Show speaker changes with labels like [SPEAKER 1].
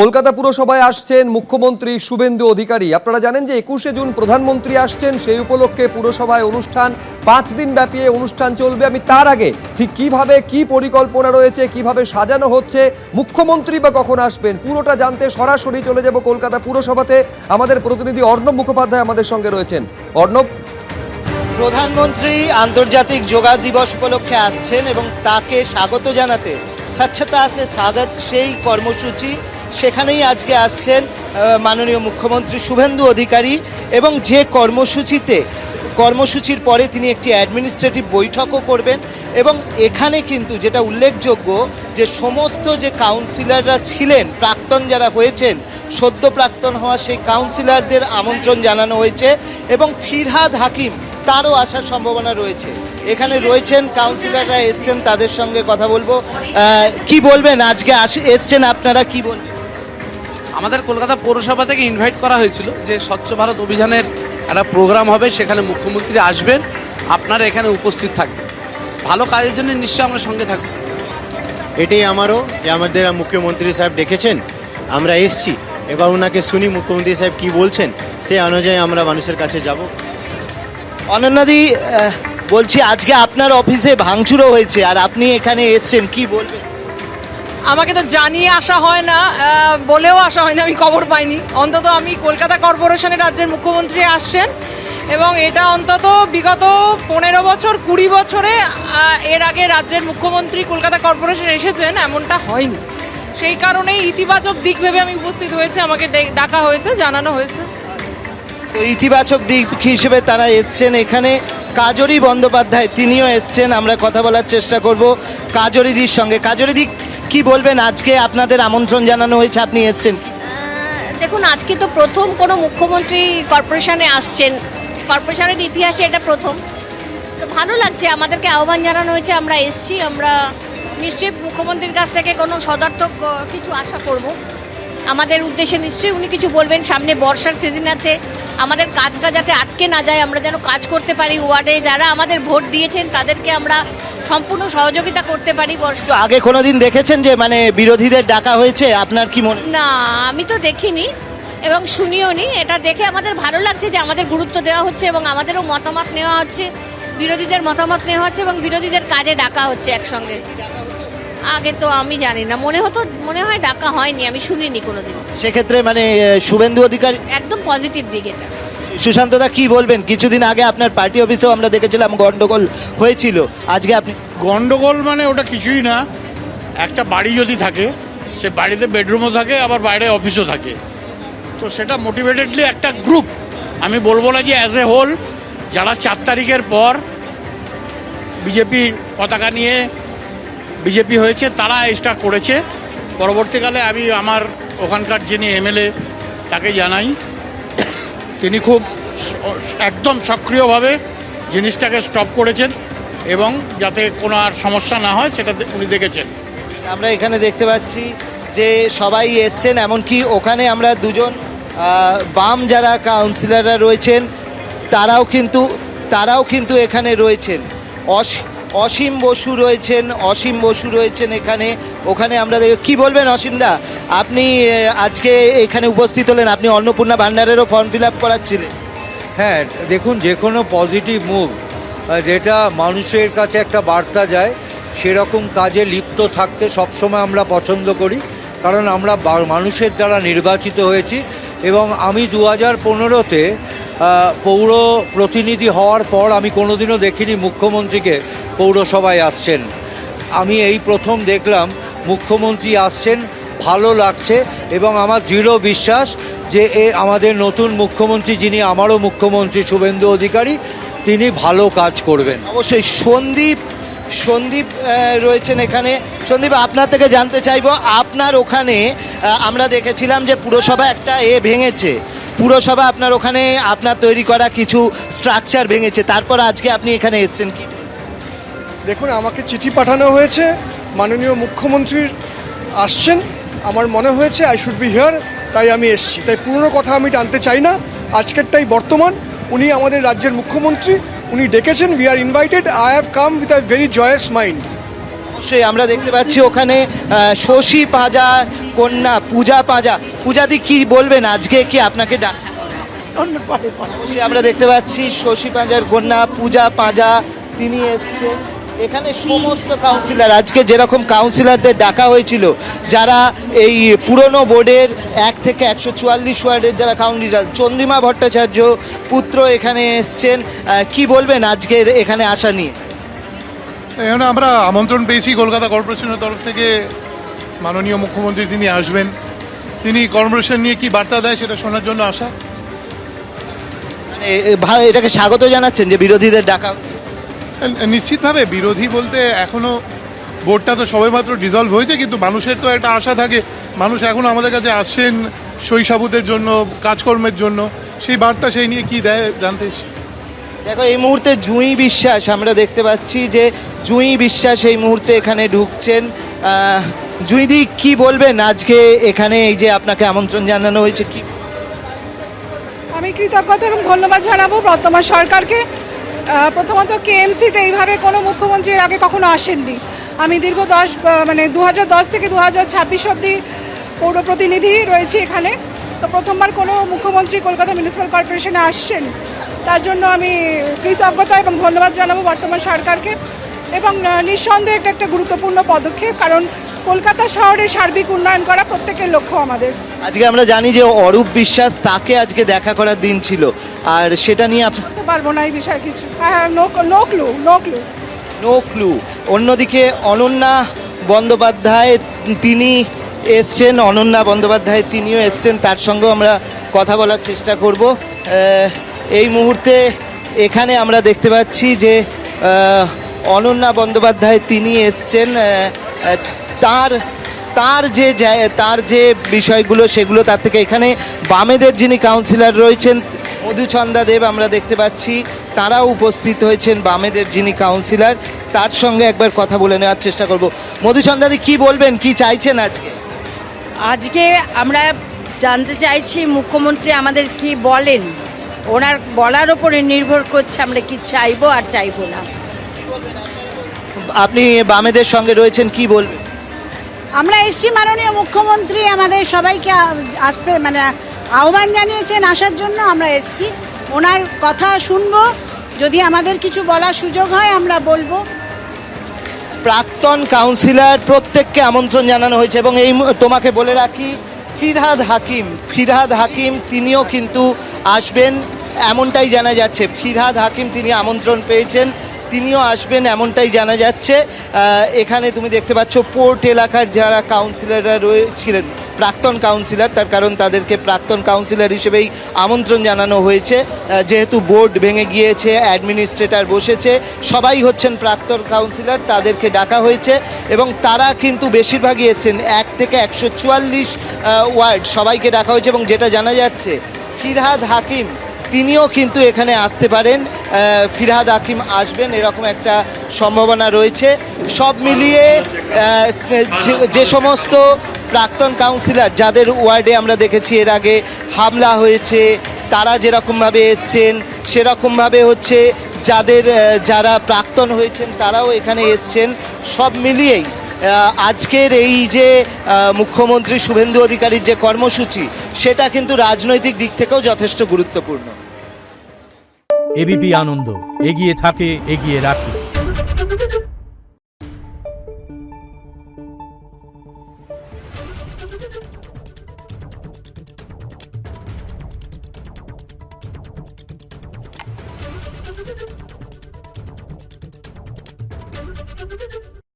[SPEAKER 1] কলকাতা পুরসভায় আসছেন মুখ্যমন্ত্রী শুভেন্দু অধিকারী। আপনারা জানেন যে 21শে জুন প্রধানমন্ত্রী আসছেন, সেই উপলক্ষে পুরসভায় অনুষ্ঠান, 5 দিন ব্যাপী অনুষ্ঠান চলবে। আমি তার আগে ঠিক কিভাবে কি পরিকল্পনা রয়েছে, কিভাবে সাজানো হচ্ছে, মুখ্যমন্ত্রী বা কখন আসবেন, পুরোটা জানতে সরাসরি চলে যাব কলকাতা পুরসভাতে। আমাদের প্রতিনিধি অর্ণব মুখোপাধ্যায় আমাদের সঙ্গে রয়েছেন। অর্ণব,
[SPEAKER 2] প্রধানমন্ত্রী আন্তর্জাতিক যোগা দিবস উপলক্ষে আসছেন এবং তাকে স্বাগত জানাতে স্বচ্ছতা সে স্বাগত সেই কর্মসূচি, সেখানেই আজকে আসছেন মাননীয় মুখ্যমন্ত্রী শুভেন্দু অধিকারী। এবং যে কর্মসূচির পরে তিনি একটি অ্যাডমিনিস্ট্রেটিভ বৈঠকও করবেন। এবং এখানে কিন্তু যেটা উল্লেখযোগ্য যে সমস্ত যে কাউন্সিলররা ছিলেন, প্রাক্তন যারা হয়েছেন, সদ্য প্রাক্তন হওয়া সেই কাউন্সিলরদের আমন্ত্রণ জানানো হয়েছে এবং ফিরহাদ হাকিম তারও আসার সম্ভাবনা রয়েছে। এখানে রয়েছেন কাউন্সিলররা, এসছেন, তাদের সঙ্গে কথা বলবো। কি বলবেন, আজকে এসছেন আপনারা, কি বলবেন?
[SPEAKER 3] আমাদের কলকাতা পৌরসভা থেকে ইনভাইট করা হয়েছিল যে স্বচ্ছ ভারত অভিযানের একটা প্রোগ্রাম হবে, সেখানে মুখ্যমন্ত্রী আসবেন, আপনারা এখানে উপস্থিত থাকবেন। ভালো কাজের জন্য নিশ্চয়ই আমরা সঙ্গে থাকবো।
[SPEAKER 4] এটাই আমারও যে আমাদের মুখ্যমন্ত্রী সাহেব ডেকেছেন, আমরা এসছি, এবার ওনাকে শুনি মুখ্যমন্ত্রী সাহেব কি বলছেন, সেই অনুযায়ী আমরা মানুষের কাছে যাব।
[SPEAKER 2] অনন্যাদি, বলছি আজকে আপনার অফিসে ভাঙচুরও হয়েছে আর আপনি এখানে এসছেন, কি বলবেন?
[SPEAKER 5] আমাকে তো জানিয়ে আসা হয় না, বলেও আসা হয় না, আমি খবর পাইনি। অন্তত আমি কলকাতা কর্পোরেশনের রাজ্যের মুখ্যমন্ত্রী আসছেন এবং এটা অন্তত বিগত 15 বছর 20 বছরে এর আগে রাজ্যের মুখ্যমন্ত্রী কলকাতা কর্পোরেশন এসেছেন এমনটা হয়নি। সেই কারণেই ইতিবাচক দিক ভেবে আমি উপস্থিত হয়েছে, আমাকে ডাকা হয়েছে, জানানো হয়েছে।
[SPEAKER 2] তো ইতিবাচক দিক হিসেবে তারা এসছেন। এখানে কাজরি বন্দ্যোপাধ্যায়, তিনিও এসছেন, আমরা কথা বলার চেষ্টা করব কাজরিদির সঙ্গে। কাজরিদি, কি বলবেন, আজকে আপনাদের আমন্ত্রণ জানানো হয়েছে, আপনি এসছেন?
[SPEAKER 6] দেখুন, আজকে তো প্রথম কোনো মুখ্যমন্ত্রী কর্পোরেশনে আসছেন, কর্পোরেশনের ইতিহাসে এটা প্রথম। তো ভালো লাগছে, আমাদেরকে আহ্বান জানানো হয়েছে, আমরা এসছি। আমরা নিশ্চয়ই মুখ্যমন্ত্রীর কাছ থেকে কোনো সদর্থক কিছু আশা করব। আমাদের উদ্দেশ্যে নিশ্চয়ই উনি কিছু বলবেন। সামনে বর্ষার সিজন আছে, আমাদের কাজটা যাতে আটকে না যায়, আমরা যেন কাজ করতে পারি। ওয়ার্ডে যারা আমাদের ভোট দিয়েছেন তাদেরকে আমরা সম্পূর্ণ সহযোগিতা করতে পারি।
[SPEAKER 2] তো আগে কোনোদিন দেখেছেন যে মানে বিরোধীদের ডাকা হয়েছে? আপনার কি মনে?
[SPEAKER 6] না, আমি তো দেখিনি এবং শুনিও নি। এটা দেখে আমাদের ভালো লাগছে যে আমাদের গুরুত্ব দেওয়া হচ্ছে এবং আমাদেরও মতামত নেওয়া হচ্ছে, বিরোধীদের মতামত নেওয়া হচ্ছে এবং বিরোধীদের কাজে ডাকা হচ্ছে একসঙ্গে। আগে তো আমি জানি না, মনে হয় ডাকা হয়নি, আমি শুনিনি কোনোদিন।
[SPEAKER 2] সেক্ষেত্রে মানে শুভেন্দু অধিকারী
[SPEAKER 6] একদম পজিটিভ দিক এটা।
[SPEAKER 2] সুশান্তদা, কি বলবেন? কিছুদিন আগে আপনার পার্টি অফিসেও আমরা দেখেছিলাম গন্ডগোল হয়েছিল, আজকে আপনি?
[SPEAKER 7] গন্ডগোল মানে ওটা কিছুই না। একটা বাড়ি যদি থাকে, সে বাড়িতে বেডরুমও থাকে, আবার বাইরে অফিসও থাকে, তো সেটা মোটিভেটেডলি একটা গ্রুপ। আমি বলবো না যে অ্যাজ এ হোল যারা 4 তারিখের পর বিজেপির পতাকা নিয়ে বিজেপি হয়েছে তারা এটা করেছে। পরবর্তীকালে আমি আমার ওখানকার যিনি এমএলএ তাকে জানাই, তিনি খুব একদম সক্রিয়ভাবে জিনিসটাকে স্টপ করেছেন এবং যাতে কোনো আর সমস্যা না হয় সেটা উনি দেখেছেন।
[SPEAKER 2] আমরা এখানে দেখতে পাচ্ছি যে সবাই এসছেন, এমনকি ওখানে আমরা দুজন বাম যারা কাউন্সিলররা রয়েছেন তারাও কিন্তু এখানে রয়েছেন। অসীম বসু রয়েছেন এখানে। ওখানে আমরা কি বলবেন অসীমদা, আপনি আজকে এখানে উপস্থিত হলেন, আপনি অন্নপূর্ণা ভান্ডারেরও ফর্ম ফিল আপ করাচ্ছিলেন।
[SPEAKER 8] হ্যাঁ, দেখুন, যে কোনো পজিটিভ মুভ যেটা মানুষের কাছে একটা বার্তা যায়, সেরকম কাজে লিপ্ত থাকতে সবসময় আমরা পছন্দ করি, কারণ আমরা মানুষের দ্বারা নির্বাচিত হয়েছি। এবং আমি 2015-তে পৌর প্রতিনিধি হওয়ার পর আমি কোনোদিনও দেখিনি মুখ্যমন্ত্রীকে পৌরসভায় আসছেন। আমি এই প্রথম দেখলাম মুখ্যমন্ত্রী আসছেন, ভালো লাগছে এবং আমার দৃঢ় বিশ্বাস যে আমাদের নতুন মুখ্যমন্ত্রী, যিনি আমারও মুখ্যমন্ত্রী শুভেন্দু অধিকারী, তিনি ভালো কাজ করবেন।
[SPEAKER 2] অবশ্যই। সন্দীপ রয়েছেন এখানে। সন্দীপ, আপনার থেকে জানতে চাইবো, আপনার ওখানে আমরা দেখেছিলাম যে পুরসভা একটা ভেঙেছে, পুরসভা আপনার ওখানে আপনার তৈরি করা কিছু স্ট্রাকচার ভেঙেছে, তারপর আজকে আপনি এখানে এসেছেন, কি?
[SPEAKER 9] দেখুন, আমাকে চিঠি পাঠানো হয়েছে, মাননীয় মুখ্যমন্ত্রীর আসছেন, আমার মনে হয়েছে আই শুড বি হিয়ার, তাই আমি এসেছি। তাই পুরনো কথা আমি টানতে চাই না, আজকেরটাই বর্তমান। উনি আমাদের রাজ্যের মুখ্যমন্ত্রী, উনি ডেকেছেন, we are invited, I have come with a very joyous mind.
[SPEAKER 2] অবশ্যই আমরা দেখতে পাচ্ছি ওখানে শশী পাঁজা কন্যা পূজা পাঁজা। পূজাদি কি বলবেন আজকে কি আপনাকে অবশ্যই আমরা দেখতে পাচ্ছি শশী পাঁজার কন্যা পূজা পাঁজা তিনি এসছেন। এখানে সমস্ত কাউন্সিলর আজকে যেরকম কাউন্সিলরদের ডাকা হয়েছিল যারা এই পুরনো বোর্ডের 1 থেকে 144 ওয়ার্ডের যারা কাউন্সিলর, চন্দ্রিমা ভট্টাচার্য পুত্র এখানে এসছেন, কি বলবেন আজকের এখানে আসা নিয়ে?
[SPEAKER 10] এখানে আমরা আমন্ত্রণ পেয়েছি কলকাতা কর্পোরেশনের তরফ থেকে, মাননীয় মুখ্যমন্ত্রী তিনি আসবেন, তিনি কর্পোরেশন নিয়ে কি বার্তা দেয় সেটা শোনার জন্য আসা।
[SPEAKER 2] মানে এটাকে স্বাগত জানাচ্ছেন যে বিরোধীদের ডাকা?
[SPEAKER 10] নিশ্চিতভাবে বিরোধী বলতে এখনও বোর্ডটা তো সবেমাত্র ডিজলভ হয়েছে, কিন্তু মানুষের তো একটা আশা থাকে, মানুষ এখন আমাদের কাছে আসছেন শৈশবুদের জন্য, কাজকর্মের জন্য, সেই বার্তা সেই নিয়ে কি দেয় জানতে।
[SPEAKER 2] দেখো এই মুহূর্তে জুঁই বিশ্বাস আমরা দেখতে পাচ্ছি যে জুঁই বিশ্বাস এই মুহূর্তে এখানে ঢুকছেন। জুঁইদি কি বলবেন আজকে এখানে এই যে আপনাকে আমন্ত্রণ জানানো হয়েছে? কি
[SPEAKER 5] আমি কৃতজ্ঞতা এবং ধন্যবাদ জানাবো বর্তমান সরকারকে। প্রথমত কেএমসিতে এইভাবে কোনো মুখ্যমন্ত্রীর আগে কখনো আসেননি। আমি দীর্ঘ 2010 থেকে 2026 অবধি পৌর প্রতিনিধি রয়েছি এখানে, তো প্রথমবার কোনো মুখ্যমন্ত্রী কলকাতা মিউনিসিপ্যাল কর্পোরেশনে আসছেন, তার জন্য আমি কৃতজ্ঞতা এবং ধন্যবাদ জানাবো বর্তমান সরকারকে। এবং নিঃসন্দেহে একটা গুরুত্বপূর্ণ পদক্ষেপ, কারণ কলকাতা শহরের সার্বিক উন্নয়ন করা প্রত্যেকের লক্ষ্য আমাদের।
[SPEAKER 2] আজকে আমরা জানি যে অরূপ বিশ্বাস তাকে আজকে দেখা করার দিন ছিল, আর সেটা নিয়ে আপনি
[SPEAKER 5] বলতে পারবো না এই বিষয়ে কিছু। No clue.
[SPEAKER 2] অন্যদিকে অনন্যা বন্দ্যোপাধ্যায় তিনি এসছেন, অনন্যা বন্দ্যোপাধ্যায় তিনিও এসছেন, তার সঙ্গেও আমরা কথা বলার চেষ্টা করব। এই মুহূর্তে এখানে আমরা দেখতে পাচ্ছি যে অনন্যা বন্দ্যোপাধ্যায় তিনি এসছেন, তার যে বিষয়গুলো সেগুলো তার থেকে এখানে বামেদের যিনি কাউন্সিলর রয়েছেন মধুচন্দা দেব আমরা দেখতে পাচ্ছি, তারাও উপস্থিত হয়েছেন। বামেদের যিনি কাউন্সিলর তার সঙ্গে একবার কথা বলে নেওয়ার চেষ্টা করব। মধুচন্দাদি কি বলবেন, কি চাইছেন আজকে?
[SPEAKER 11] আজকে আমরা জানতে চাইছি মুখ্যমন্ত্রী আমাদের কি বলেন, ওনার বলার ওপরে নির্ভর করছে আমরা কি চাইবো আর চাইবো না।
[SPEAKER 2] আপনি বামেদের সঙ্গে রয়েছেন, কি বলবেন?
[SPEAKER 11] আমরা এসছি মাননীয় মুখ্যমন্ত্রী আমাদের সবাইকে আসতে আহ্বান জানিয়েছেন আসার জন্য, আমরা এসছি ওনার কথা শুনবো, যদি আমাদের কিছু বলার সুযোগ হয় আমরা বলবো।
[SPEAKER 2] প্রাক্তন কাউন্সিলর প্রত্যেককে আমন্ত্রণ জানানো হয়েছে এবং এই তোমাকে বলে রাখি ফিরহাদ হাকিম তিনিও কিন্তু আসবেন এমনটাই জানা যাচ্ছে। ফিরহাদ হাকিম তিনি আমন্ত্রণ পেয়েছেন, তিনিও আসবেন এমনটাই জানা যাচ্ছে। এখানে তুমি দেখতে পাচ্ছ পোর্ট এলাকার যারা কাউন্সিলররা রয়েছিলেন, প্রাক্তন কাউন্সিলর, তার কারণ তাদেরকে প্রাক্তন কাউন্সিলর হিসেবেই আমন্ত্রণ জানানো হয়েছে, যেহেতু বোর্ড ভেঙে গিয়েছে, অ্যাডমিনিস্ট্রেটর বসেছে, সবাই হচ্ছেন প্রাক্তন কাউন্সিলর, তাদেরকে ডাকা হয়েছে এবং তারা কিন্তু বেশিরভাগই এসেছেন 1 থেকে 144 ওয়ার্ড, সবাইকে ডাকা হয়েছে। এবং যেটা জানা যাচ্ছে ফিরহাদ হাকিম তিনিও কিন্তু এখানে আসতে পারেন, ফিরহাদ হাকিম আসবেন এরকম একটা সম্ভাবনা রয়েছে। সব মিলিয়ে যে সমস্ত প্রাক্তন কাউন্সিলর যাদের ওয়ার্ডে আমরা দেখেছি এর আগে হামলা হয়েছে, তারা যেরকমভাবে এসছেন, সেরকমভাবে হচ্ছে যারা প্রাক্তন হয়েছেন তারাও এখানে এসছেন। সব মিলিয়েই আজকের এই যে মুখ্যমন্ত্রী শুভেন্দু অধিকারীর যে কর্মসূচি সেটা কিন্তু রাজনৈতিক দিক থেকেও যথেষ্ট গুরুত্বপূর্ণ।
[SPEAKER 12] এবিপি আনন্দ এগিয়ে থাকে, এগিয়ে রাখে।